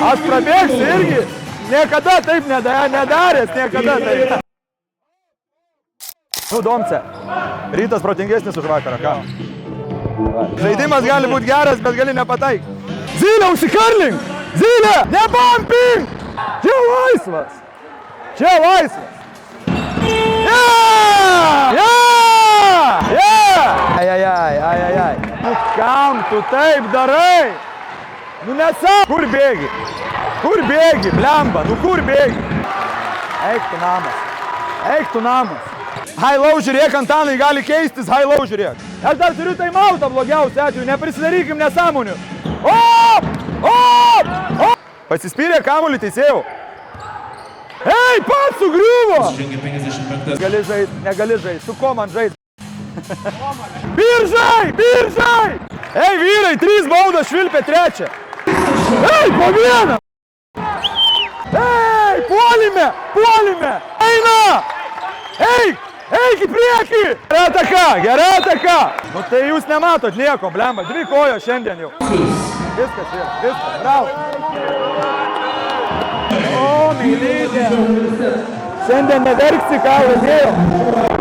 Aš prabėgsiu irgi. Niekada taip nedaręs, niekada taip. Nu, Domce, rytas protingesnis už vakarą, ką? Žaidimas gali būti geras, bet gali nepataikti. Zylė, užsikarlink! Zylė, nebumpink! Čia laisvas! Čia laisvas! Ajajaj. Nu kam tu taip darai? Nu nesą. Kur bėgi? Kur bėgi, blemba? Nu kur bėgi? Eik tu namas. High-low žiūrėk, Antanai gali keistis, high-low žiūrėk. Aš dar turiu time-outą blogiausiu atveju, neprisidarykim nesąmonių. Pasispyrė kamuolį teisėjau. Ei, pats sugriuvo! Negali žaist, su ko man žaist? Biržai! Ei, vyrai, 3 baudos švilpė 3. Ei, po vieną! Ei, puolime! Eina! Eik į priekį! Gera ataka! Nu tai jūs nematot nieko, blemba, 2 kojos šiandien jau. Viskas, bravo. O, meilytė. Šiandien neverksi, ką laimėjau.